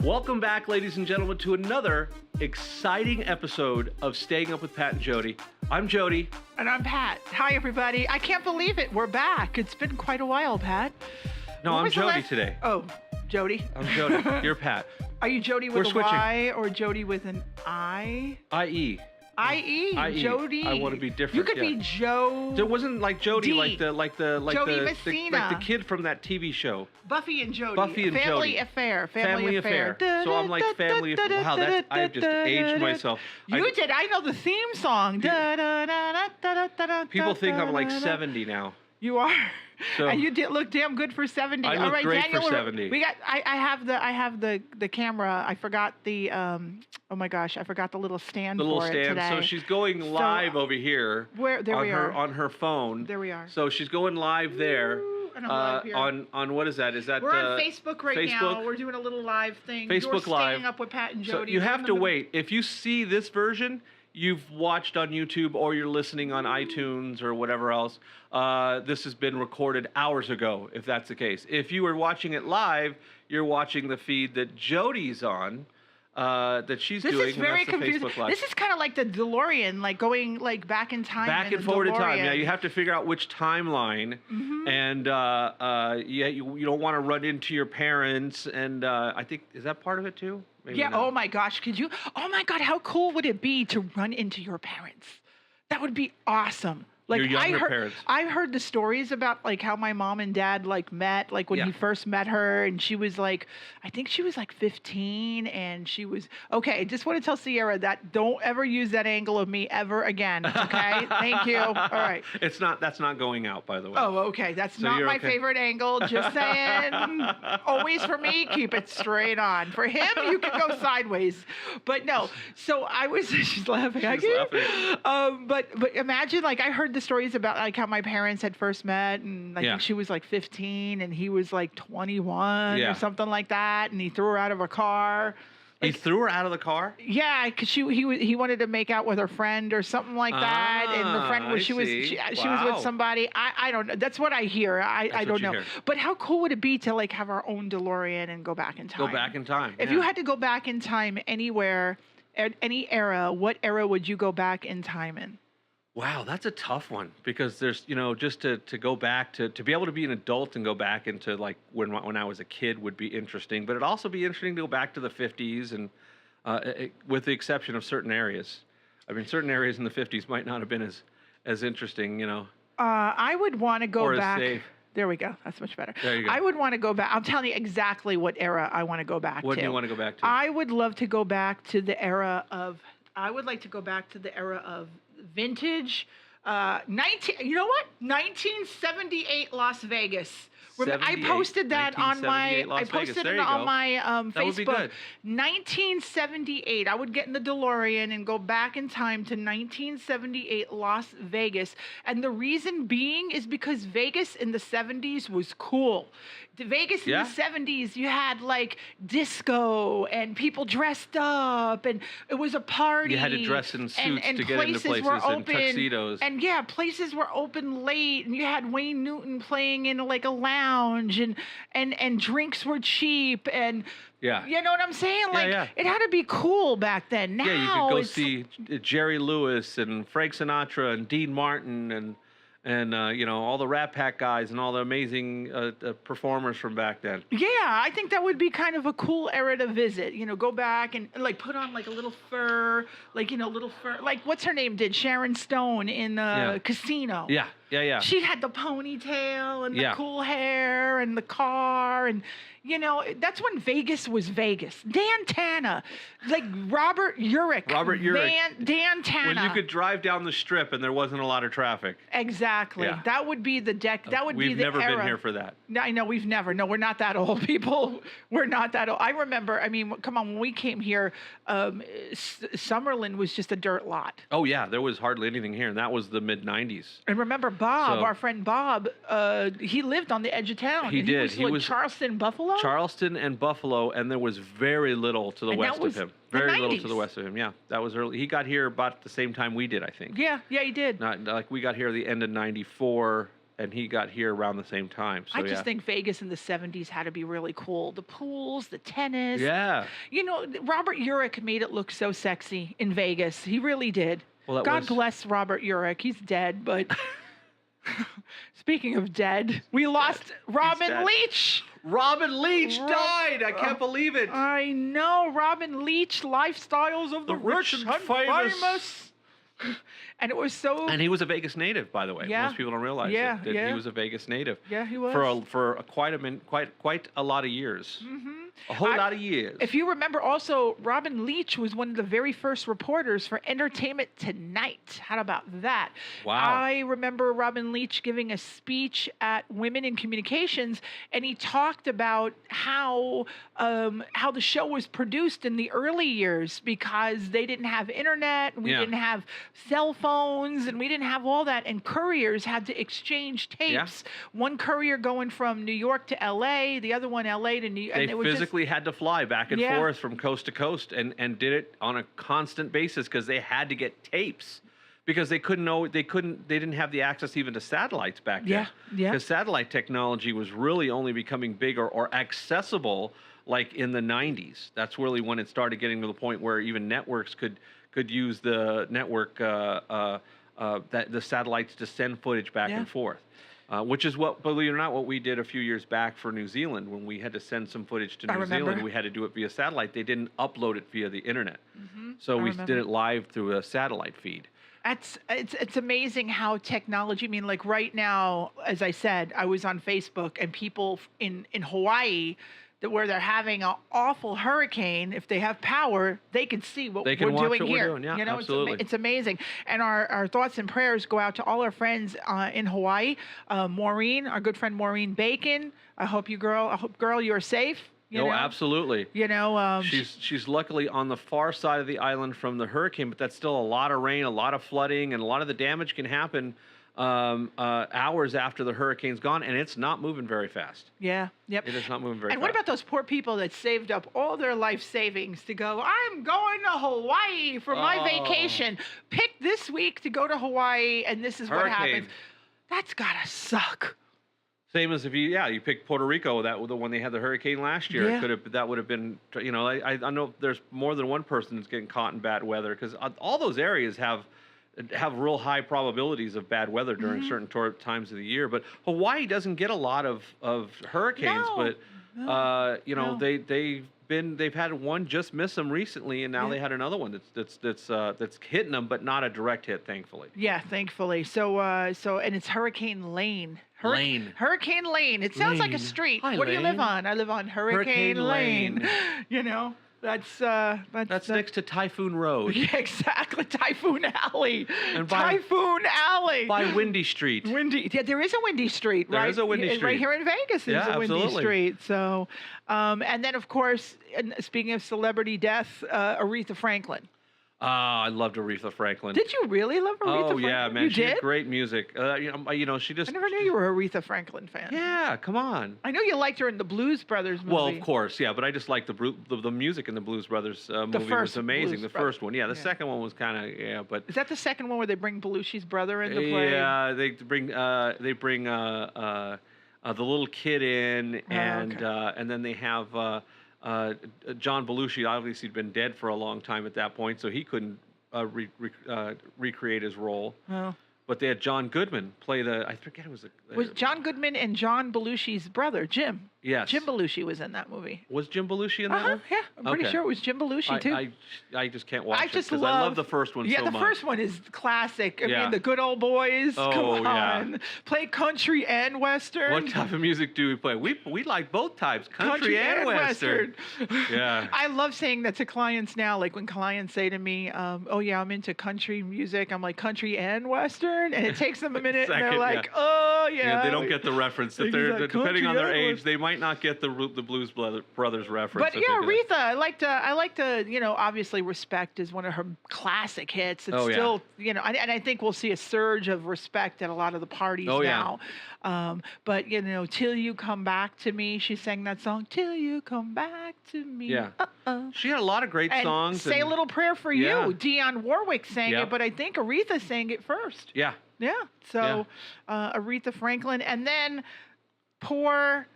Welcome back, ladies and gentlemen, to another exciting episode of Staying Up with Pat and Jodi. I'm Jodi. And I'm Pat. Hi, everybody. I can't believe it. We're back. It's been quite a while, Pat. No, I'm Jodi today. Oh, Jodi. I'm Jodi. You're Pat. Are you Jodi with We're a switching. Y or Jodi with an I? I-E. I-E. Jodi. I want to be different. You could yeah. be Joe. There wasn't like Jodi, D. like Jodi the Messina. kid from that TV show. Buffy and Jodi. Buffy and Family Jodi. Affair. Family Affair. So I'm like Family Affair. Wow, I've just aged myself. You did. I know the theme song. People think I'm like 70 now. You are. So, and you did look damn good for 70. I All look right, great Daniel, for 70. We got. I have the camera. I forgot the. Oh my gosh, I forgot the little stand. The little for stand. It today. So she's going live over here. Where? There on we her are. on her phone. There we are. So she's going live there. And I'm live here. On what is that? Is that We're on Facebook right now. Facebook? We're doing a little live thing. Facebook You're Live. Staying Up with Pat and So Jodi. you have to wait. If you see this version, you've watched on YouTube or you're listening on iTunes or whatever else. This has been recorded hours ago, if that's the case. If you were watching it live, you're watching the feed that Jodi's on, that she's This doing. is very and that's the confusing. Facebook Live. This is kind of like the DeLorean, like going like back in time. Back in and the forward in time. DeLorean. Yeah, you have to figure out which timeline, and you don't want to run into your parents. And I think is that part of it too? Maybe Yeah. not. Oh my gosh. Could you? Oh my God. How cool would it be to run into your parents? That would be awesome. Like Your younger parents. I heard the stories about like how my mom and dad like met, like when Yeah. he first met her, and she was like, I think she was like 15, and she was okay. Just want to tell Sierra that don't ever use that angle of me ever again. Okay, thank you. All right. That's not going out, by the way. Oh, okay. That's So not you're my okay. favorite angle. Just saying. Always for me, keep it straight on. For him, you can go sideways. But no. So I was. She's laughing. She's laughing. But imagine like I heard the stories about like how my parents had first met, and I Yeah. think she was like 15 and he was like 21 Yeah. or something like that, and he threw her out of a car. He threw her out of the car? Yeah, because he wanted to make out with her friend or something like that, and the friend was I she was Wow. with somebody. I don't know. That's what I hear. I what don't you know. hear. But how cool would it be to like have our own DeLorean and go back in time? Go back in time. If yeah. you had to go back in time anywhere, at any era, what era would you go back in time in? Wow, that's a tough one because there's, just to go back to be able to be an adult and go back into like when I was a kid would be interesting, but it'd also be interesting to go back to the 50s and with the exception of certain areas. I mean, certain areas in the 50s might not have been as interesting, I would want to go or as back. safe. There we go. That's much better. There you go. I would want to go back. I'm telling you exactly what era I want to go back to. What do you want to go back to? I would love to go back to the era of. I would like to go back to the era of vintage. 1978 Las Vegas. Remember, I 78, posted that on my. 1978 Las I Vegas. posted There it you on go. my That would be Facebook. good. 1978. I would get in the DeLorean and go back in time to 1978 Las Vegas, and the reason being is because Vegas in the 70s was cool. The Vegas in Yeah. the 70s, you had like disco and people dressed up, and it was a party. You had to dress in suits and to get into places were and open, tuxedos. And yeah, places were open late, and you had Wayne Newton playing in like a lounge, and drinks were cheap, and Yeah. you know what I'm saying? Like yeah. it had to be cool back then. Now Yeah, you could go it's, see Jerry Lewis and Frank Sinatra and Dean Martin and all the Rat Pack guys and all the amazing performers from back then. Yeah, I think that would be kind of a cool era to visit. Go back and like put on like a little fur, like little fur. Like what's her name did? Sharon Stone in Casino. Yeah. She had the ponytail and the Yeah. cool hair and the car, and that's when Vegas was Vegas. Dan Tana, like Robert Urich. Dan Tana. When you could drive down the strip and there wasn't a lot of traffic. Exactly. Yeah. That would be the deck. That would be the era. We've never been here for that. No, I know we've never. No, we're not that old, people. We're not that old. I remember. I mean, come on. When we came here, Summerlin was just a dirt lot. Oh yeah, there was hardly anything here, and that was the mid '90s. And remember Bob, So- our friend Bob. He lived on the edge of town. He And did. He was Charleston, Buffalo. Charleston and Buffalo, and there was very little to the And that west was of him. the Very little 90s. to the west of him. Yeah, that was early. He got here about the same time we did, I think. Yeah, he did. Not like we got here at the end of '94. and he got here around the same time. So I just think Vegas in the 70s had to be really cool. The pools, the tennis. yeah. You know, Robert Urich made it look so sexy in Vegas. He really did. Well, God bless Robert Urich. He's dead, but speaking of dead, we lost Robin Leach. Robin Leach died. I can't believe it. I know. Robin Leach, Lifestyles of the Rich and Famous. And it was so. And he was a Vegas native, by the way. Yeah. Most people don't realize that he was a Vegas native. Yeah, he was. For quite a lot of years. Mm-hmm. A whole lot of years. If you remember, also Robin Leach was one of the very first reporters for Entertainment Tonight. How about that? Wow. I remember Robin Leach giving a speech at Women in Communications, and he talked about how the show was produced in the early years because they didn't have internet, and we didn't have cell phones, and we didn't have all that, and couriers had to exchange tapes. Yeah. One courier going from New York to L.A., the other one L.A. to New York. They physically had to fly back and forth from coast to coast and did it on a constant basis because they had to get tapes because they didn't have the access even to satellites back then. Yeah. Because satellite technology was really only becoming bigger or accessible like in the 90s. That's really when it started getting to the point where even networks could use the network the satellites to send footage back and forth. Which is what, believe it or not, what we did a few years back for New Zealand when we had to send some footage to New Zealand. We had to do it via satellite. They didn't upload it via the internet, so we did it live through a satellite feed. It's amazing how technology. I mean, like right now, as I said, I was on Facebook and people in Hawaii. Where they're having an awful hurricane, if they have power, they can see what we're doing here. Yeah, you know, absolutely. It's amazing. And our thoughts and prayers go out to all our friends in Hawaii. Maureen, our good friend Maureen Bacon. I hope girl, you're safe. You know? Absolutely. You know, she's luckily on the far side of the island from the hurricane, but that's still a lot of rain, a lot of flooding, and a lot of the damage can happen hours after the hurricane's gone, and it's not moving very fast. Yeah, yep. It is not moving very fast. And what about those poor people that saved up all their life savings to go, I'm going to Hawaii for my vacation. Pick this week to go to Hawaii, and this is what happens. That's gotta suck. Same as if you picked Puerto Rico, when they had the hurricane last year. Yeah. That would have been, you know, I know there's more than one person that's getting caught in bad weather because all those areas have real high probabilities of bad weather during certain times of the year. But Hawaii doesn't get a lot of hurricanes, they've had one just miss them recently, and now they had another one that's hitting them, but not a direct hit, thankfully. Yeah, thankfully. So and it's Hurricane Lane. Hurricane Lane. It sounds like a street. Hi, what Lane. do you live on? I live on Hurricane Lane. You know. That's next to Typhoon Road. Yeah, exactly. Typhoon Alley. Typhoon Alley. By Windy Street. Yeah, there is a Windy Street, right? There is a Windy Street. Right here in Vegas there's a Windy absolutely. Street. So, and then, of course, speaking of celebrity death, Aretha Franklin. I loved Aretha Franklin. Did you really love Aretha Franklin? Oh, yeah, man. She had great music. She just... I never knew you were an Aretha Franklin fan. Yeah, come on. I know you liked her in the Blues Brothers movie. Well, of course, yeah, but I just liked the music in the Blues Brothers movie was amazing. The first one. Yeah, the second one was kind of, but... Is that the second one where they bring Belushi's brother into play? Yeah, they bring the little kid in, and then they have... John Belushi obviously had been dead for a long time at that point, so he couldn't recreate his role. Oh. But they had John Goodman play I forget it was... Was John Goodman and John Belushi's brother, Jim? Yes. Jim Belushi was in that movie. Was Jim Belushi in that one? Yeah, I'm pretty sure it was Jim Belushi, too. I just can't watch it because I love the first one so much. Yeah, the first one is classic. I mean, the Good Old Boys. Oh, come on. Play country and Western. What type of music do we play? We like both types, country and Western. Yeah. I love saying that to clients now. Like when clients say to me, oh, yeah, I'm into country music. I'm like, country and Western? And it takes them a minute, and they're like, oh, yeah. They don't get the reference. If they're depending on their age, they might not get the Blues Brothers reference. But yeah, Aretha, I like to, obviously Respect is one of her classic hits. It's still, and I think we'll see a surge of Respect at a lot of the parties now. But, Till You Come Back to Me, she sang that song, Till You Come Back to Me. Yeah. She had a lot of great songs. Say a Little Prayer for You. Dionne Warwick sang it, but I think Aretha sang it first. Yeah. Yeah. Yeah. So Aretha Franklin, and then poor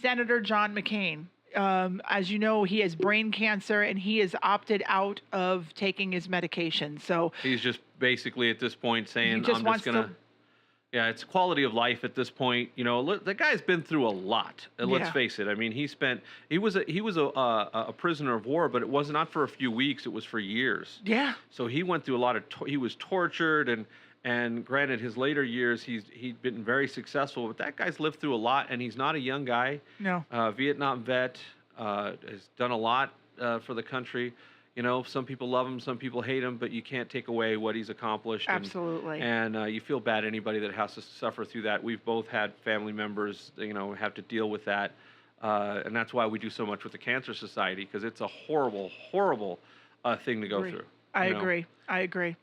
Senator John McCain. As you know, he has brain cancer and he has opted out of taking his medication. So He's just basically at this point he saying, just I'm just wants gonna. to. Yeah, it's quality of life at this point. You know, the guy's been through a lot. Let's Yeah. face it. I mean, he was a prisoner of war, but it was not for a few weeks. It was for years. Yeah. So he went through a lot of. He was tortured, and granted, his later years, he'd been very successful. But that guy's lived through a lot, and he's not a young guy. No. Vietnam vet, has done a lot for the country. You know, some people love him, some people hate him, but you can't take away what he's accomplished. Absolutely. And you feel bad anybody that has to suffer through that. We've both had family members, you know, have to deal with that, and that's why we do so much with the Cancer Society, because it's a horrible, horrible thing to go Agree. through. I you know? agree. I agree.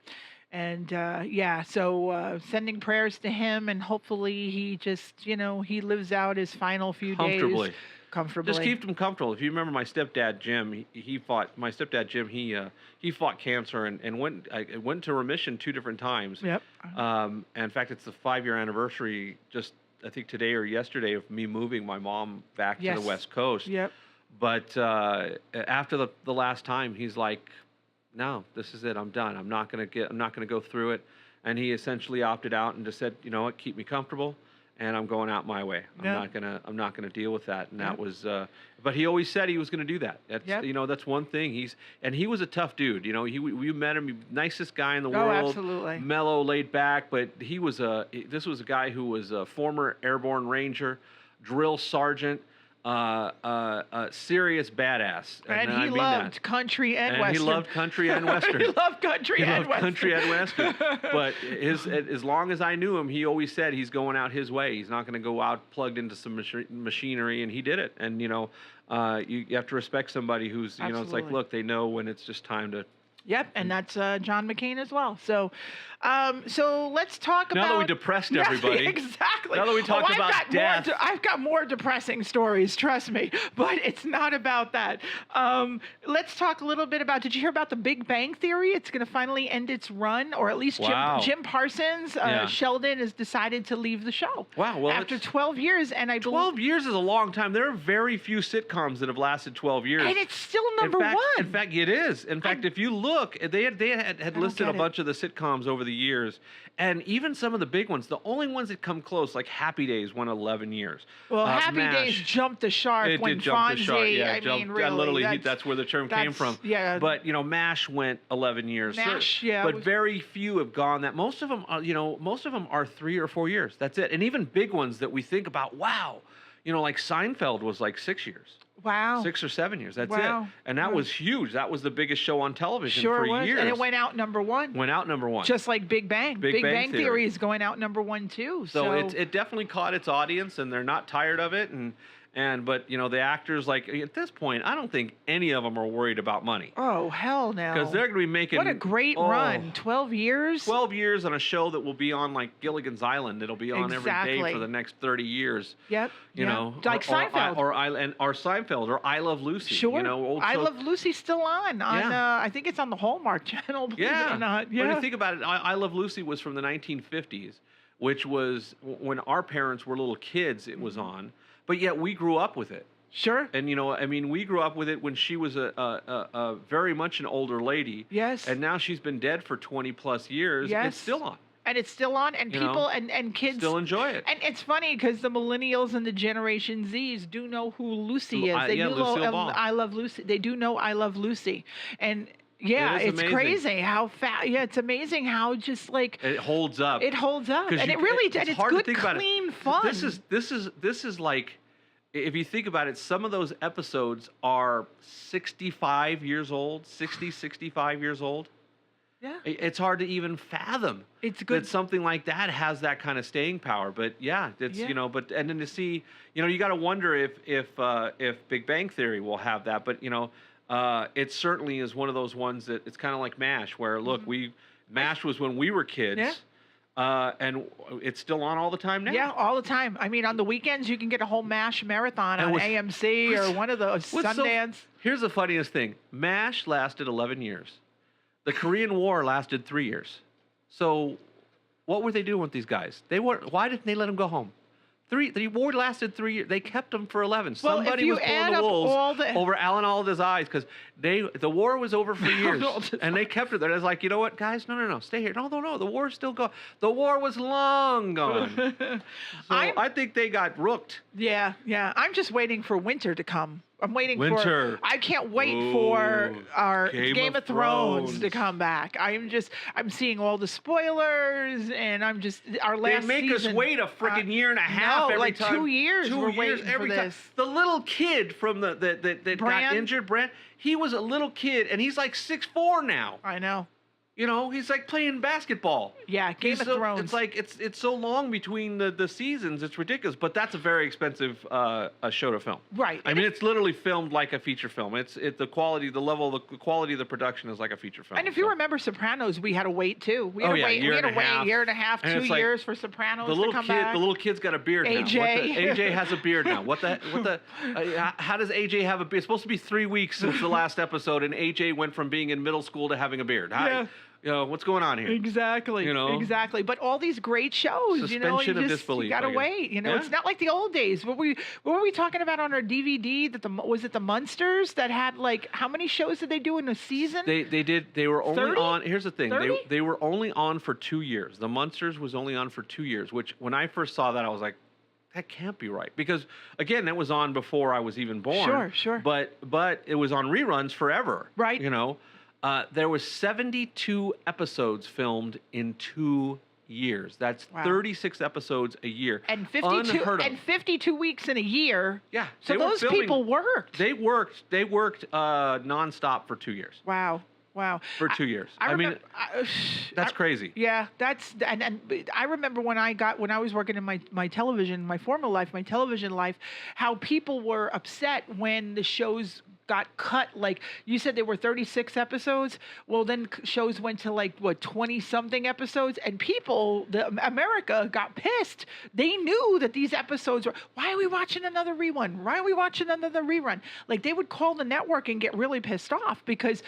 And yeah, so sending prayers to him, and hopefully he just, he lives out his final few Comfortably. days comfortably. Just keep him comfortable. If you remember my stepdad Jim, he fought my stepdad Jim. He fought cancer and went to remission 2 different times. Yep. And in fact, it's the 5-year anniversary. Just I think today or yesterday of me moving my mom back to Yes. the West Coast. Yep. But after the last time, he's like, "No, this is it. I'm done. I'm not gonna go through it." And he essentially opted out and just said, "You know what? Keep me comfortable, and I'm going out my way. Yep. I'm not gonna deal with that." And Yep. that was. But he always said he was gonna do that. That's Yep. that's one thing. He was a tough dude. You know, we met him. Nicest guy in the Oh, world. absolutely. Mellow, laid back. But this was a guy who was a former airborne ranger, drill sergeant. Serious badass, And I he mean loved that. country and And Western. he loved country and Western. He loved country He and loved Western. country and Western. But as long as I knew him, he always said he's going out his way. He's not going to go out plugged into some machinery, and he did it. And you have to respect somebody who's it's like, Absolutely. look, they know when it's just time to. Yep, and that's John McCain as well. So, so let's talk Now about. that we depressed Yes, everybody. exactly. Now that we talked about death. I've got more depressing stories. Trust me, but it's not about that. Let's talk a little bit about. Did you hear about the Big Bang Theory? It's going to finally end its run, or at least Wow. Jim Parsons, Yeah. Sheldon, has decided to leave the show. Wow, well, after it's- 12 years, and I 12 years is a long time. There are very few sitcoms that have lasted 12 years. and it's still number in fact, one. In fact, it is. In fact, if you look, they had don't listed a get it. bunch of the sitcoms over the years, and even some of the big ones. The only ones that come close, like Happy Days, went 11 years. Well, Happy MASH, Days jumped the shark It when did jump the shark. Fonzie. Yeah, I jumped, mean, really, literally, that's where the term came from. Yeah. But MASH went 11 years. MASH, yeah, But was- very few have gone that. Most of them, are 3 or 4 years. That's it. And even big ones that we think about. Wow, like Seinfeld was like 6 years. Wow. 6 or 7 years. That's Wow. it. And that Wow. was huge. That was the biggest show on television Sure for was. years. And it went out number one. Went out number one. Just like Big Bang. Big Bang Theory Theory is going out number one too. so it definitely caught its audience, and they're not tired of it. But the actors, like at this point, I don't think any of them are worried about money, Oh, hell no. because they're going to be making What a great run. 12 years? 12 years on a show that will be on like Gilligan's Island. It'll be on every day Exactly. for the next 30 years. Yep. You yep. know, Like Seinfeld. or Seinfeld, or I Love Lucy. Sure. Old I shows. Love Lucy's still on. Yeah. I think it's on the Hallmark Channel, believe it Yeah. or not. When Yeah. you think about it, I Love Lucy was from the 1950s, which was when our parents were little kids. It was on, but yet we grew up with it. Sure. And we grew up with it when she was a very much an older lady. Yes. And now she's been dead for 20 plus years. Yes. It's still on. And it's still on, and You know, people and kids Still enjoy it. And it's funny because the millennials and the Generation Zs do know who Lucy is. They yeah, do know Lucille Ball. I Love Lucy. They do know I Love Lucy, and yeah, It is it's amazing. crazy how fast. Yeah, it's amazing how just like It holds up. it holds up, 'Cause and you- it really it's and it's hard to good, think about it. clean fun. This is like, if you think about it, some of those episodes are 65 years old, 60, 65 years old. Yeah, It's hard to even fathom it's good. that something like that has that kind of staying power. But yeah, it's Yeah. but and then to see, you got to wonder if Big Bang Theory will have that. But it certainly is one of those ones that it's kind of like MASH, where look, MASH was when we were kids. Yeah. And it's still on all the time now. Yeah, all the time. I mean, on the weekends you can get a whole MASH marathon And on what's- AMC or one of those What's so- Sundance. Here's the funniest thing: MASH lasted 11 years. The Korean War lasted 3 years. So, what were they doing with these guys? Why didn't they let them go home? The war lasted 3 years. They kept them for 11. Well, if Somebody you was pulling add the up wolves all the over Alan Alda's eyes because the war was over for years, and they kept it there. It's like, you know what, guys? No, stay here. No, the war's still going. The war was long gone. So I think they got rooked. Yeah. I'm just waiting for winter to come. I'm waiting Winter. I can't wait for our Game of of Thrones to Thrones. come back. I'm seeing all the spoilers, and our last They make season, us wait a freaking year and a half no, every like time. 2 years 2 we're years waiting every for time. this. The little kid from that got Bran? injured, Brand. He was a little kid, and he's like 6'4" now. I know. You know, he's like playing basketball. Yeah, Game of Thrones. It's like it's so long between the seasons. It's ridiculous. But that's a very expensive a show to film. Right. I mean, it's literally filmed like a feature film. The quality of the production is like a feature film. And if you remember Sopranos, we had to wait too. We had Oh, to yeah, wait. year We had to and a wait half. a year and a half, And 2 it's like, years for Sopranos the little to come kid, back. the little kid's got a beard now. AJ. AJ has a beard now. How does AJ have a beard? It's supposed to be 3 weeks since the last episode, and AJ went from being in middle school to having a beard. Yeah. You know, what's going on here? Exactly. You know? Exactly. But all these great shows, Suspension of disbelief, you gotta I guess. wait. You know, Yeah. it's not like the old days. What were we talking about on our DVD? Was it the Munsters that had like how many shows did they do in a season? They did. They were only 30? on. Here's the thing. 30? They were only on for 2 years. The Munsters was only on for 2 years. Which when I first saw that, I was like, that can't be right, because again, it was on before I was even born. Sure. But it was on reruns forever. Right. You know, there was 72 episodes filmed in 2 years. That's Wow. 36 episodes a year. And 52 Unheard of. and 52 weeks in a year. Yeah. So they were those filming- people worked. They worked nonstop for 2 years. Wow. For 2 years. I mean, remember, that's crazy. Yeah, and I remember when I was working in my former life, my television life, how people were upset when the shows got cut. Like you said, there were 36 episodes. Well, then shows went to like 20 something episodes, and America got pissed. They knew that these episodes were. Why are we watching another rerun? Why are we watching another rerun? Like they would call the network and get really pissed off because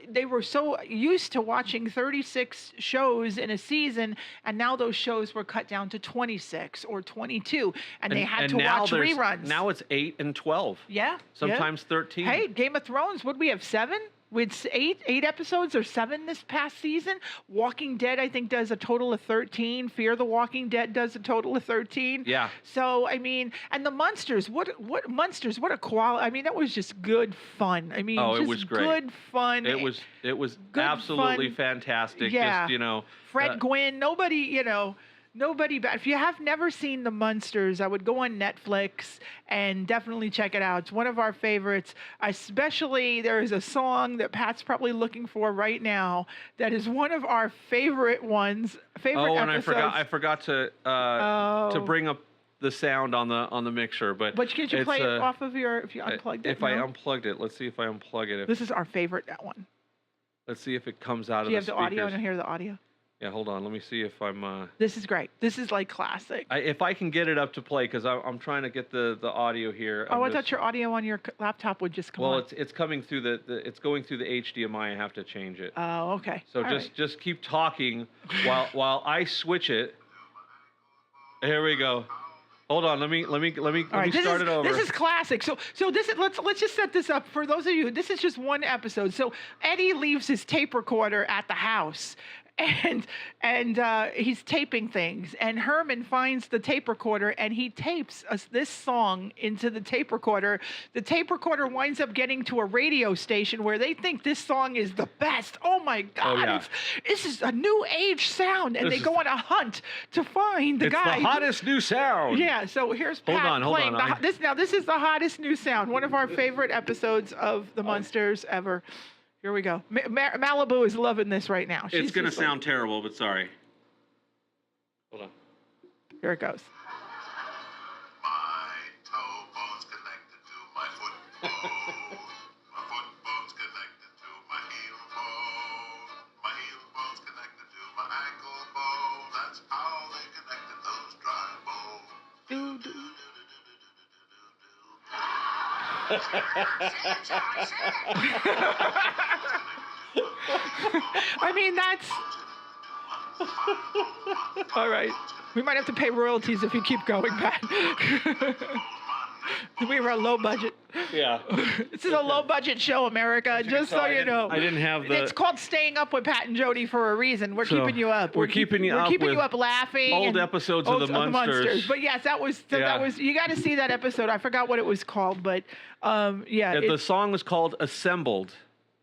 they were so used to watching 36 shows in a season, and now those shows were cut down to 26 or 22, and they had to now watch reruns. Now it's 8 and 12. Yeah. Sometimes 13. Hey, Game of Thrones, would we have 7? With eight episodes or 7 this past season. Walking Dead, I think, does a total of 13. Fear the Walking Dead does a total of 13. Yeah. So, I mean, and the Munsters, what a quality. I mean, that was just good fun. I mean, it just was great. good fun. It was Good absolutely fun. fantastic. Yeah. Just, you know. Fred Gwynn, nobody bad. If you have never seen The Munsters, I would go on Netflix and definitely check it out. It's one of our favorites. Especially, there is a song that Pat's probably looking for right now that is one of our favorite ones. And episodes. I forgot to bring up the sound on the mixer, but could you play it off of if you unplugged it? If I unplugged it, let's see if I unplug it. This is our favorite one. Let's see if it comes out of the Do you have the speakers. audio? I don't hear the audio. Yeah, hold on. Let me see if I'm. This is great. This is like classic. If I can get it up to play, because I'm trying to get the audio here. I thought your audio on your laptop would just come on. Well, it's coming through it's going through the HDMI. I have to change it. Oh, okay. So All right. just keep talking while I switch it. Here we go. Hold on. Let me start it over. This is classic. So this is let's just set this up for those of you. This is just one episode. So Eddie leaves his tape recorder at the house. And he's taping things, and Herman finds the tape recorder, and he tapes this song into the tape recorder. The tape recorder winds up getting to a radio station where they think this song is the best. Oh my God! Oh, yeah. This is a new age sound, and they go on a hunt to find the guy. It's the hottest new sound. Yeah. So here's Pat playing this is the hottest new sound. One of our favorite episodes of The Munsters ever. Here we go. Malibu is loving this right now. It's going to sound terrible, but sorry. Hold on. Here it goes. My toe bone's connected to my foot bone. My foot bone's connected to my heel bone. My heel bone's connected to my ankle bone. That's how they connected those dry bones. I mean, All right. We might have to pay royalties if you keep going, Pat. We were a low budget. Yeah. This is a low budget show, America. Just so you know. I didn't have the. It's called Staying Up with Pat and Jodi for a reason. We're keeping you up. We're keeping you we're up keeping with you up laughing. old episodes of the Munsters. But yes, that was you got to see that episode. I forgot what it was called, but yeah. The song was called "Assembled."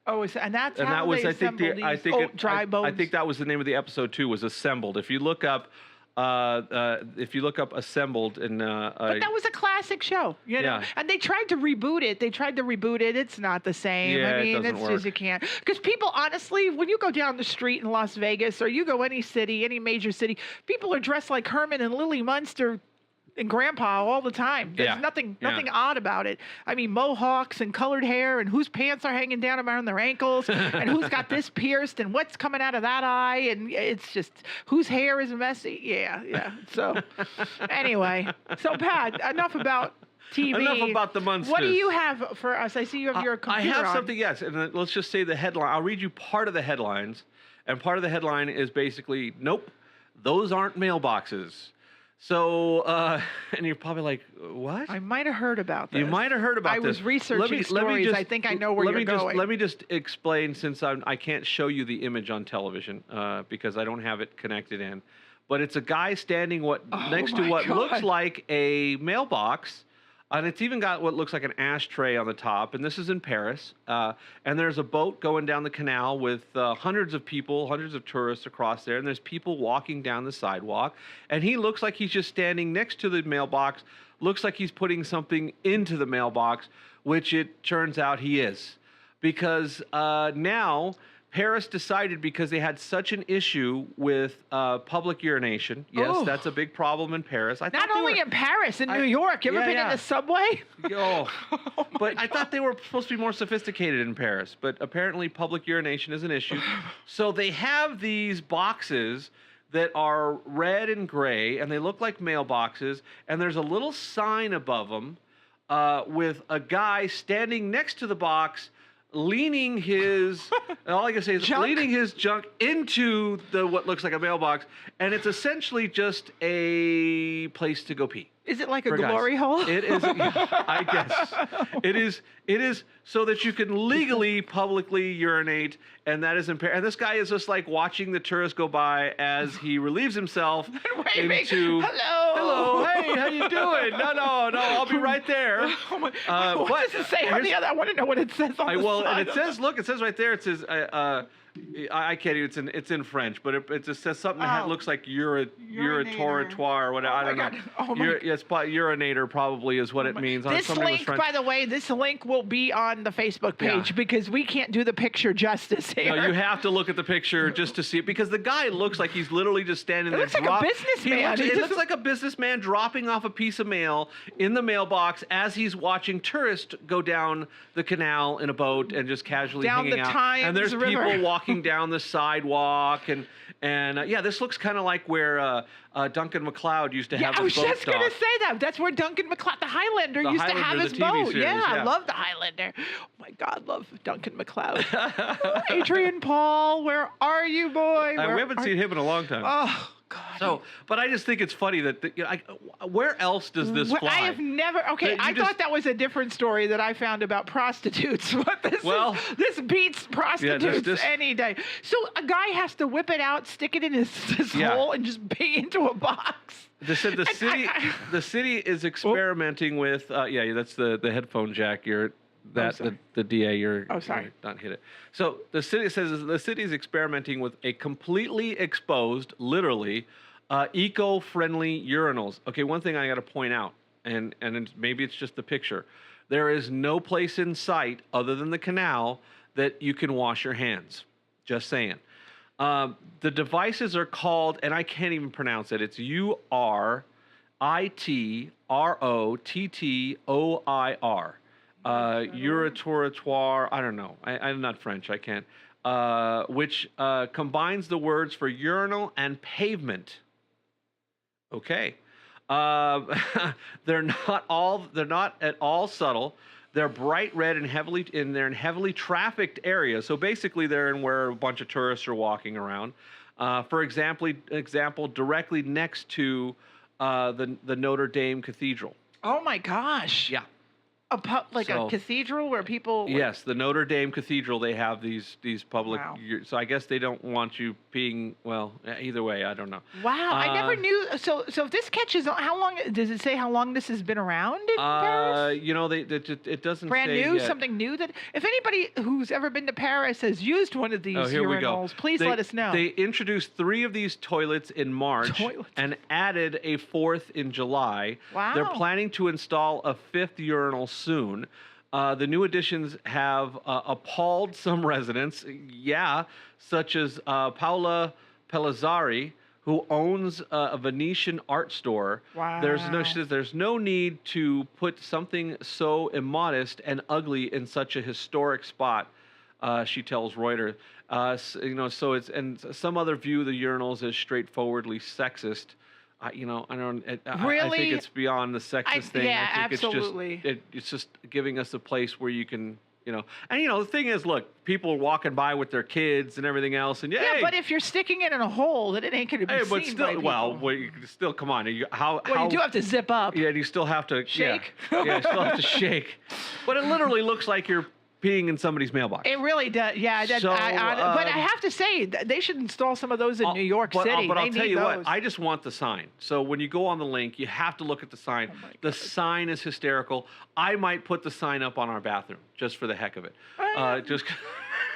Oh, and that's and how that was they I think assemble these dry bones. I think that was the name of the episode too. Was "Assembled." If you look up. Assembled and but that was a classic show, you know. Yeah. And they tried to reboot it. It's not the same. Yeah, I mean, it doesn't it's work. just you can't. Because people, honestly, when you go down the street in Las Vegas or you go any city, any major city, people are dressed like Herman and Lily Munster and Grandpa all the time. There's Yeah. nothing Yeah. odd about it. I mean, mohawks and colored hair and whose pants are hanging down around their ankles and who's got this pierced and what's coming out of that eye, and it's just whose hair is messy. Yeah. So anyway, so Pat, enough about TV. Enough about the Munsters. What do you have for us? I see you have your I computer have on. something, yes, and let's just say the headline. I'll read you part of the headlines, and part of the headline is basically, nope, those aren't mailboxes. So, and you're probably like, what? I might have heard about this. You might have heard about I this. was researching stories. I think I know where you're going. Let me just explain, since I can't show you the image on television because I don't have it connected in. But it's a guy standing next to what looks like a mailbox. And it's even got what looks like an ashtray on the top. And this is in Paris. And there's a boat going down the canal with hundreds of people, hundreds of tourists across there. And there's people walking down the sidewalk. And he looks like he's just standing next to the mailbox. Looks like he's putting something into the mailbox, which it turns out he is. Because now Paris decided, because they had such an issue with public urination. Yes, Oh. that's a big problem in Paris. Not only in Paris, in New York. You ever been in the subway? Oh, but I God. thought they were supposed to be more sophisticated in Paris. But apparently public urination is an issue. So they have these boxes that are red and gray, and they look like mailboxes. And there's a little sign above them with a guy standing next to the box, leaning his all I can say is Junk? leaning his junk into the what looks like a mailbox, and it's essentially just a place to go pee. Is it like a For guys. glory hole? It is, I guess. It is so that you can legally publicly urinate, and that is impaired. And this guy is just like watching the tourists go by as he relieves himself Waving. into Hello. hey, how you doing? No, I'll be right there. Oh my, what does it say on the other? I want to know what it says on the side. And it says, look, it says right there. It says, I can't even. It's in French, but it just says something that looks like urinatoire or whatever. I don't know. Oh my God. It's urinator probably is what it means. This link, by the way, this link will be on the Facebook page because we can't do the picture justice here. No, you have to look at the picture just to see it, because the guy looks like he's literally just standing there. Looks like a businessman. It looks like a businessman dropping off a piece of mail in the mailbox as he's watching tourists go down the canal in a boat and just casually Down hanging the out. Thames And there's River. people walking down the sidewalk, and yeah, this looks kind of like where Duncan MacLeod used to have I was his boat just going to dock. say that. That's where Duncan MacLeod, the Highlander, The used to have Highlander, his the TV boat. series, I yeah. love the Highlander. Oh my God, love Duncan MacLeod. Adrian Paul, where are you, boy? We haven't seen him in a long time. Oh God. So, but I just think it's funny that where else does this fly? I have never. Okay, I thought that was a different story that I found about prostitutes. But this beats prostitutes any day. So a guy has to whip it out, stick it in his hole, and just pee into a box. They said the city is experimenting with. That's the headphone jack. The DA. sorry. Not hit it. So the city says the city is experimenting with a completely exposed, literally, eco-friendly urinals. Okay, one thing I got to point out, and maybe it's just the picture. There is no place in sight other than the canal that you can wash your hands. Just saying. The devices are called, and I can't even pronounce it. It's URITROTTOIR. Urinatoire, I don't know. I'm not French, I can't. Which combines the words for urinal and pavement. Okay. They're not at all subtle. They're bright red and they're in heavily trafficked areas. So basically they're in where a bunch of tourists are walking around. For example, directly next to the Notre Dame Cathedral. Oh my gosh. Yeah. Like a So cathedral where people. yes, the Notre Dame Cathedral. They have these public. Wow. So I guess they don't want you peeing. Well, either way, I don't know. Wow, I never Uh, knew. So if this catches on, how long does it say? How long this has been around in Paris? it doesn't Brand say new, yet. something new. That if anybody who's ever been to Paris has used one of these Oh, here we go. urinals, please They- let us know. They introduced 3 of these toilets in March Toilets. and added a 4th in July. Wow. They're planning to install a 5th urinal soon. The new additions have appalled some residents, such as Paola Pellizzari, who owns a Venetian art store. She says there's no need to put something so immodest and ugly in such a historic spot. She tells Reuters. So it's, and some other view the urinals as straightforwardly sexist. I Really? think it's beyond the sexist thing. yeah, I think absolutely. it's just giving us a place where you can, and the thing is, look, people are walking by with their kids and everything else, and Yeah, but if you're sticking it in a hole, then it ain't going to be hey, seen but by still, people. you can still come on. How You do have to zip up. yeah, and you still have to Shake? Yeah, you still have to shake. But it literally looks like you're peeing in somebody's mailbox. It really does. Yeah, So, but I have to say they should install some of those in New York City. But I'll They tell need you those. what, I just want the sign. So when you go on the link, you have to look at the sign. Oh my The God. sign is hysterical. I might put the sign up on our bathroom just for the heck of it. Just.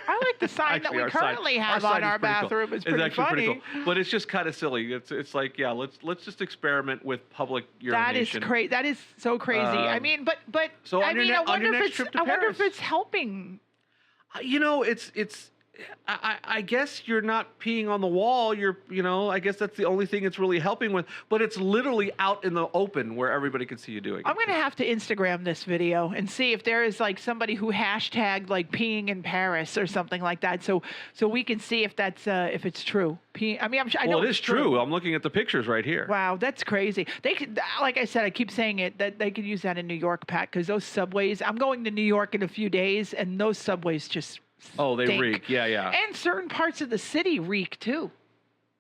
I like the sign that Actually, we our sign- currently have sign on is our pretty cool. bathroom. It's pretty actually funny. pretty cool. But it's just kind of silly. It's like, yeah, let's just experiment with public urination. That is crazy. That is so crazy. I Um, mean, but so I on your mean, ne- I on wonder your if next it's trip to I wonder if Paris. it's helping. It's. I guess you're not peeing on the wall. I guess that's the only thing it's really helping with. But it's literally out in the open where everybody can see you doing I'm it. gonna have to Instagram this video and see if there is like somebody who hashtagged like peeing in Paris or something like that, so we can see if that's if it's true. I mean, I know Well, it it's is true. I'm looking at the pictures right here. Wow, that's crazy. They could, like I said, I keep saying it, that they could use that in New York, Pat, because those subways. I'm going to New York in a few days, and those subways just. Oh, they stink. reek. Yeah. And certain parts of the city reek too.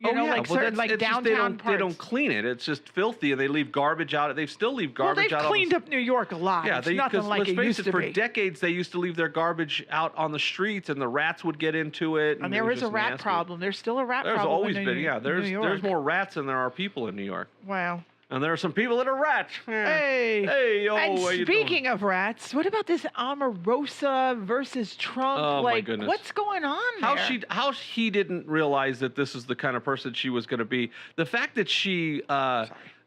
You know, yeah. like Well, certain that's- like it's just downtown they parts. don't clean it. It's just filthy, and they leave garbage out. They still leave Well, garbage they've out. cleaned up New York a lot. Yeah, It's nothing like let's it face used it, to for be. decades they used to leave their garbage out on the streets, and the rats would get into it. And it there was is a just ran nasty. problem. There's still a rat There's problem. always in been. New- Yeah, New York. there's more rats than there are people in New York, Wow. and there are some people that are rats. Hey. yo, And how you speaking doing? of rats, what about this Omarosa versus Trump? Oh, my like, goodness. what's going on there? How he didn't realize that this is the kind of person she was going to be. The fact that she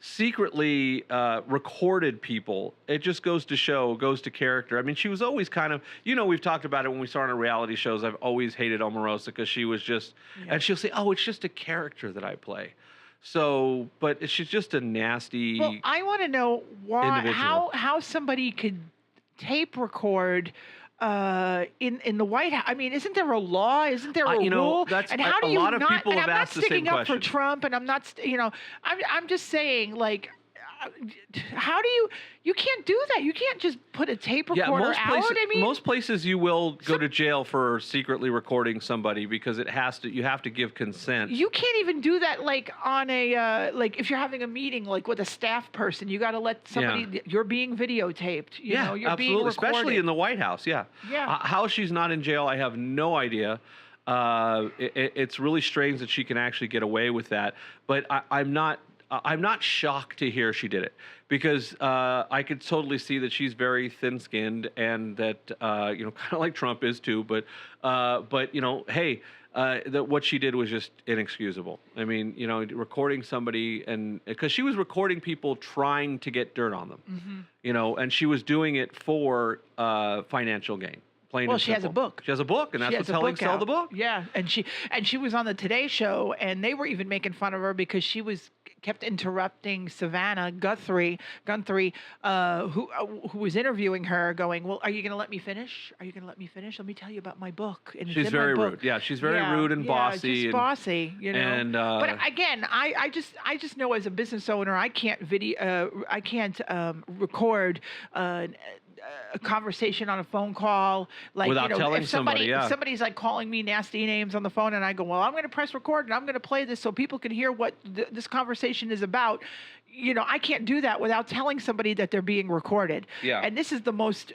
secretly recorded people, it just goes to character. I mean, she was always kind of, we've talked about it when we saw her on reality shows. I've always hated Omarosa because she was just, and she'll say, oh, it's just a character that I play. So, but she's just a nasty. Well, I want to know individual. how somebody could tape record in the White House. I mean, isn't there a law? Isn't there a rule? that's and how do a you lot of not? people And have I'm not asked the same sticking up question. for Trump, and I'm not. I'm just saying, like, how do you can't do that. You can't just put a tape recorder most out. places, I mean, most places you will go to jail for secretly recording somebody because you have to give consent. you can't even do that, like on a like if you're having a meeting like with a staff person, you got to let somebody. You're being videotaped. You know, you're being absolutely, recorded. especially in the White House. Yeah. Yeah. How she's not in jail, I have no idea. It's really strange that she can actually get away with that. But I'm not shocked to hear she did it because I could totally see that she's very thin-skinned and that kind of like Trump is too. But hey. That what she did was just inexcusable. I mean, recording somebody, and because she was recording people trying to get dirt on them, and she was doing it for financial gain. Plain Well, and she has a simple. book. She has a book, and She that's has what's a helping book sell out. the book. Yeah, and she was on the Today Show, and they were even making fun of her because she kept interrupting Savannah Guthrie, who was interviewing her, going, "Well, are you going to let me finish? Are you going to let me finish? Let me tell you about my book." And it's She's in my very book. rude. Yeah, she's very rude and bossy. Just and, bossy, and, but again, I just know as a business owner, I can't record a conversation on a phone call, like Without telling if somebody somebody, yeah. if somebody's like calling me nasty names on the phone, and I go, well, I'm going to press record and I'm going to play this so people can hear what this conversation is about. I can't do that without telling somebody that they're being recorded. Yeah. And this is the most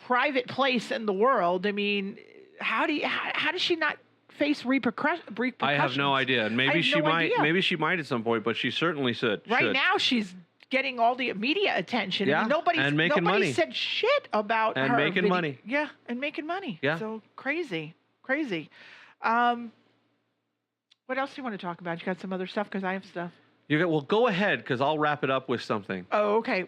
private place in the world. I mean, how does she not face repercussions? I have no idea. And maybe she might. idea. Maybe she might at some point, but she certainly should. Right now, she's getting all the media attention. Yeah, I mean, and making nobody money. said shit about And her making video. money. Yeah, and making money. Yeah. So crazy. What else do you want to talk about? You got some other stuff? Because I have stuff. Well, go ahead, because I'll wrap it up with something. Oh, okay.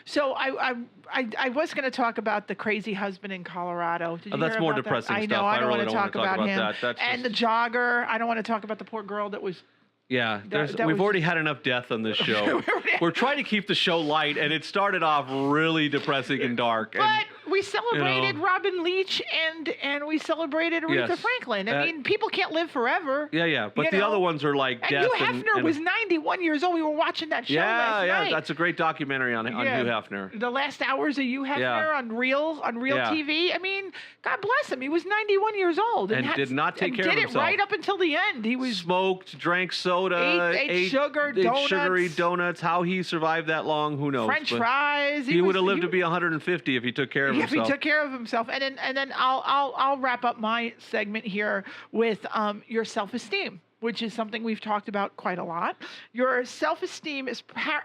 So I was going to talk about the crazy husband in Colorado. Did you That's hear more about depressing that? I stuff. know. I don't really want to talk about him. that. That's and just, the jogger. I don't want to talk about the poor girl that was. yeah, that we've was already had enough death on this show. We're trying to keep the show light, and it started off really depressing and dark. But we celebrated know. Robin Leach and we celebrated Aretha Yes. Franklin. I mean, people can't live forever. Yeah. But You the know? other ones are like And death. Hugh Hefner and was 91 years old. We were watching that show last night. That's a great documentary on Hugh Hefner. The last hours of Hugh Hefner Yeah. on Real Yeah. TV. I mean, God bless him. He was 91 years old And did not take care of Did himself. it right up until the end. He was Smoked, drank soda, ate sugar, ate donuts. sugary donuts. How he survived that long, who knows? French But fries. He would have lived to be 150 if he took care of If himself. he took care of himself, and then I'll wrap up my segment here with your self-esteem, which is something we've talked about quite a lot. Your self-esteem is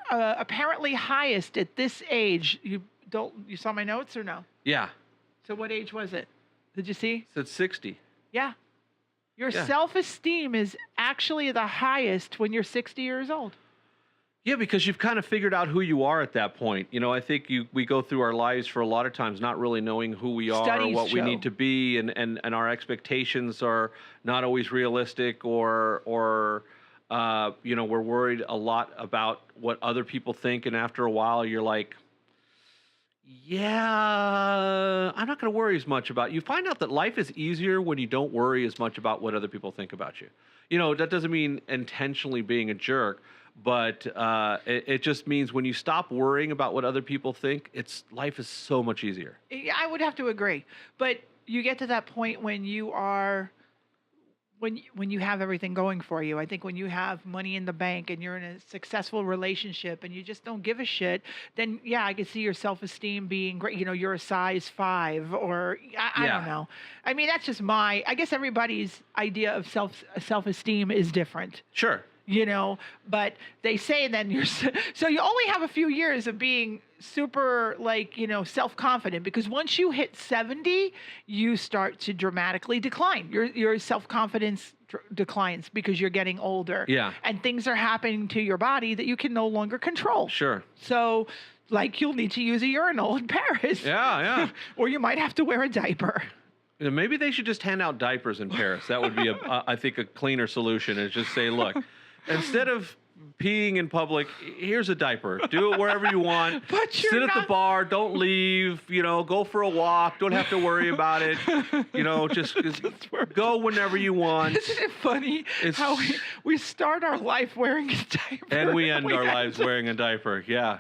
apparently highest at this age. You saw my notes or no? Yeah. So what age was it? Did you see? It's at 60. Yeah. Your Yeah. self-esteem is actually the highest when you're 60 years old. Yeah, because you've kind of figured out who you are at that point. I think we go through our lives for a lot of times not really knowing who we are or Studies what we show. need to be, and our expectations are not always realistic, or we're worried a lot about what other people think, and after a while you're like, yeah, I'm not going to worry as much about. You find out that life is easier when you don't worry as much about what other people think about you. That doesn't mean intentionally being a jerk, but it just means when you stop worrying about what other people think, life is so much easier. Yeah, I would have to agree. But you get to that point when you are when you have everything going for you. I think when you have money in the bank and you're in a successful relationship and you just don't give a shit, then yeah, I can see your self-esteem being great. You're a size 5, or I don't know. I mean, that's just I guess everybody's idea of self-esteem is different. Sure. But they say then so you only have a few years of being super self-confident, because once you hit 70, you start to dramatically decline. Your self-confidence declines because you're getting older. Yeah. And things are happening to your body that you can no longer control. Sure. So you'll need to use a urinal in Paris. Yeah. Or you might have to wear a diaper. Maybe they should just hand out diapers in Paris. That would be I think a cleaner solution, is just say, look, instead of peeing in public, here's a diaper. Do it wherever you want. But sit at the bar. Don't leave. Go for a walk. Don't have to worry about it. Just go whenever you want. Isn't it funny how we start our life wearing a diaper and we end our lives wearing a diaper? Yeah.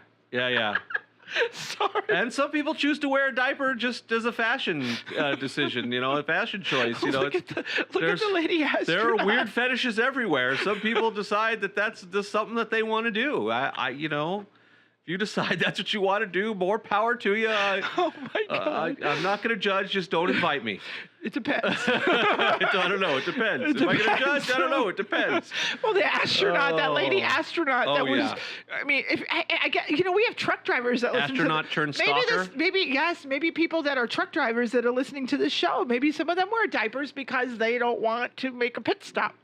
Sorry. And some people choose to wear a diaper just as a fashion decision, a fashion choice. Look at the lady astronaut. There are weird fetishes everywhere. Some people decide that that's just something that they want to do. If you decide that's what you want to do, more power to you. Oh my God. I'm not going to judge. Just don't invite me. It depends. I don't know. It depends. Am I going to judge? I don't know. It depends. Well, the astronaut, that lady astronaut, that was. Yeah. I mean, if I get, we have truck drivers that listen to. Astronaut turned stalker. Maybe people that are truck drivers that are listening to this show. Maybe some of them wear diapers because they don't want to make a pit stop.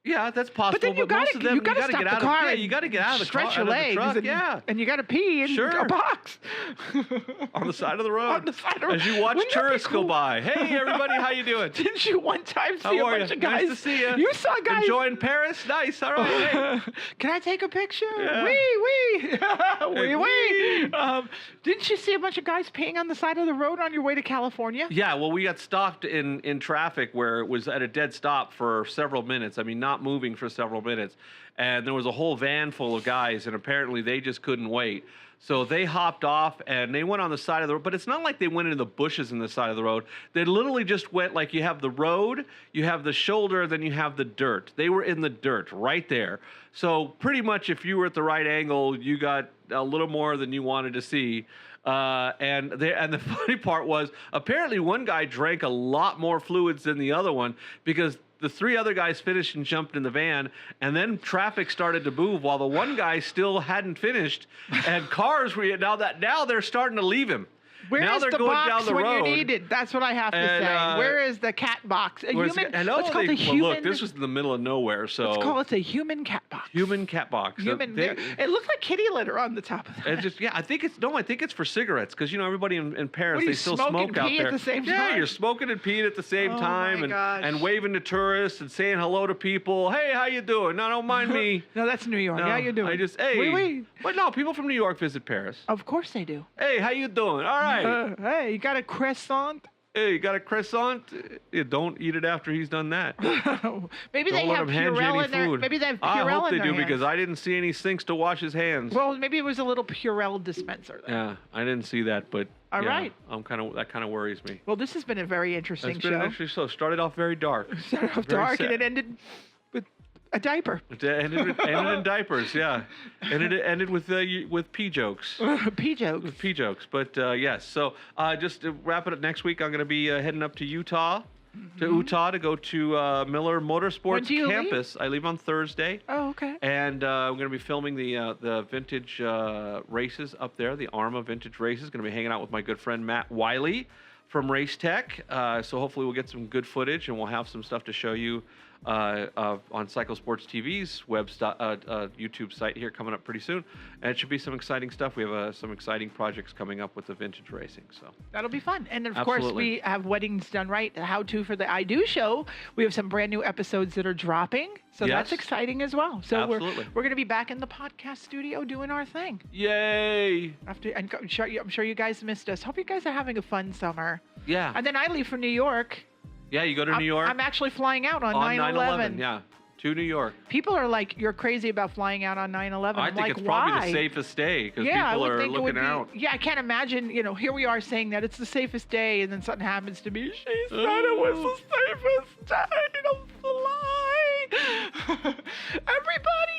Yeah, that's possible. But then you most of them, gotta stop get out the car. of, you got to get out of the stretch car, your out of the legs, truck, and you got to pee in a box on the side of the road. On the side of the road. As you watch Wouldn't that be tourists go cool? by. Hey, everybody, how you doing? Didn't you one time see How a are bunch you? of guys? Nice to see you. You saw guys enjoying Paris. Nice. All right. Hey. Can I take a picture? Yeah. Wee. Didn't you see a bunch of guys peeing on the side of the road on your way to California? Yeah, well, we got stopped in traffic where it was at a dead stop for several minutes. I mean, not moving for several minutes. And there was a whole van full of guys, and apparently they just couldn't wait. So they hopped off and they went on the side of the road, but it's not like they went into the bushes in the side of the road. They literally just went like you have the road, you have the shoulder, then you have the dirt. They were in the dirt right there. So pretty much if you were at the right angle, you got a little more than you wanted to see. And the funny part was apparently one guy drank a lot more fluids than the other one because the three other guys finished and jumped in the van, and then traffic started to move while the one guy still hadn't finished, and cars were now they're starting to leave him. Where now is they're the going box down the when road. you need it? That's what I have to say. Where is the cat box? A human. Let's call it a human. Well, look, this was in the middle of nowhere, so let's call it a human cat box. Human cat box. Human. It looks like kitty litter on the top of that. It's just I think it's for cigarettes because everybody in Paris What, they still smoke out pee there at the same Yeah, time? you're smoking and peeing at the same Oh time, my gosh. and waving to tourists and saying hello to people. Hey, how you doing? No, don't mind me. No, that's New York. No, How you doing? I just hey. Oui, oui. But no, people from New York visit Paris. Of course they do. Hey, how you doing? All right. Hey, you got a croissant? Hey, you got a croissant? Don't eat it after he's done that. Maybe Don't they let have him hand you Purell any in their. food. Maybe they have I Purell hope in they their do because hands. I didn't see any sinks to wash his hands. Well, maybe it was a little Purell dispenser there. Yeah, I didn't see that, but All yeah, right. that kind of worries me. Well, this has been a very interesting It's been show. actually so started off very dark. Started off Very dark and sad. it ended with a diaper. It ended in diapers, yeah. And it ended with pee jokes. Pee jokes. With pee jokes. But yes, so just to wrap it up, next week I'm going to be heading up to Utah, to go to Miller When Motorsports do you leave? campus. I leave on Thursday. Oh, okay. And I'm going to be filming the vintage races up there, the ARMA vintage races. Going to be hanging out with my good friend Matt Wiley from Race Tech. So hopefully we'll get some good footage and we'll have some stuff to show you on Cycle Sports TV's YouTube site here coming up pretty soon. And it should be some exciting stuff. We have some exciting projects coming up with the vintage racing. So That'll be fun. And of course, Absolutely. we have Weddings Done Right, the how-to for the I Do show. We have some brand new episodes that are dropping. So that's Yes. exciting as well. So Absolutely. we're going to be back in the podcast studio doing our thing. yay! I'm sure you guys missed us. Hope you guys are having a fun summer. Yeah. And then I leave for New York. Yeah, you go to New York I'm actually flying out on on 9/11. 9/11. Yeah, to New York. People are like, you're crazy about flying out on 9/11. I I'm think like, it's probably why? the safest day because Yeah, I people would are think it would looking be. out. Yeah, I can't imagine. Here we are saying that it's the safest day, and then something happens to me. She said it was the safest day. Don't fly.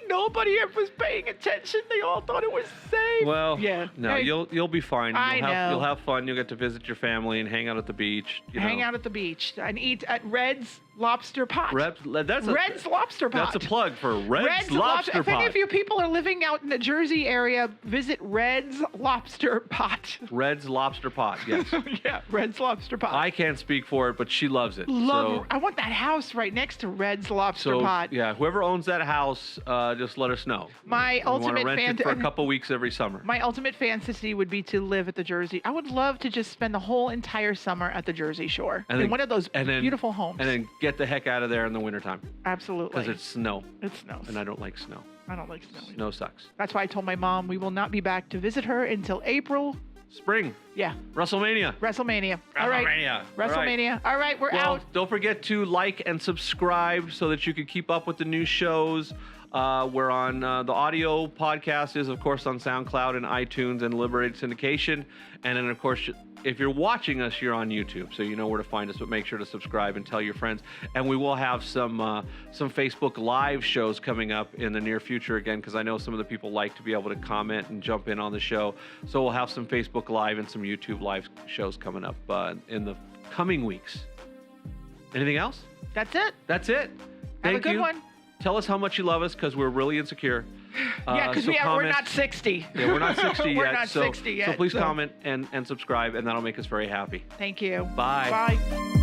Nobody was paying attention. They all thought it was safe. Well, yeah. no, Hey, you'll be fine. I know. You'll have fun. You'll get to visit your family and hang out at the beach. hang out at the beach and eat at Red's Lobster Pot. Red's Lobster Pot. That's a plug for Red's Lobster If any Pot. of you people are living out in the Jersey area, visit Red's Lobster Pot. Red's Lobster Pot. Yes. Yeah, Red's Lobster Pot. I can't speak for it, but she loves it. I want that house right next to Red's Lobster So Pot. yeah, whoever owns that house, just let us know. My We want ultimate to rent it for a couple weeks every summer. My ultimate fantasy would be to live at the Jersey. I would love to just spend the whole entire summer at the Jersey Shore in one of those beautiful homes. And then get the heck out of there in the wintertime Absolutely. because it's snow, It snows. and I don't like snow. I don't like snow. Snow sucks. That's why I told my mom we will not be back to visit her until April. Spring. Yeah, WrestleMania. WrestleMania. All right. WrestleMania. All right, we're Well, out. don't forget to like and subscribe so that you can keep up with the new shows. We're on the audio podcast is, of course, on SoundCloud and iTunes and Liberated Syndication. And then, of course, if you're watching us, you're on YouTube, so you know where to find us. But make sure to subscribe and tell your friends. And we will have some Facebook Live shows coming up in the near future again, because I know some of the people like to be able to comment and jump in on the show. So we'll have some Facebook Live and some YouTube Live shows coming up in the coming weeks. Anything else? That's it. That's it. Have Thank a good you. one. Tell us how much you love us, because we're really insecure. Yeah, because so we're comment. not 60. Yeah, we're not 60 yet. We're not so, 60 yet. So please comment and subscribe, and that'll make us very happy. Thank you. Bye. Bye.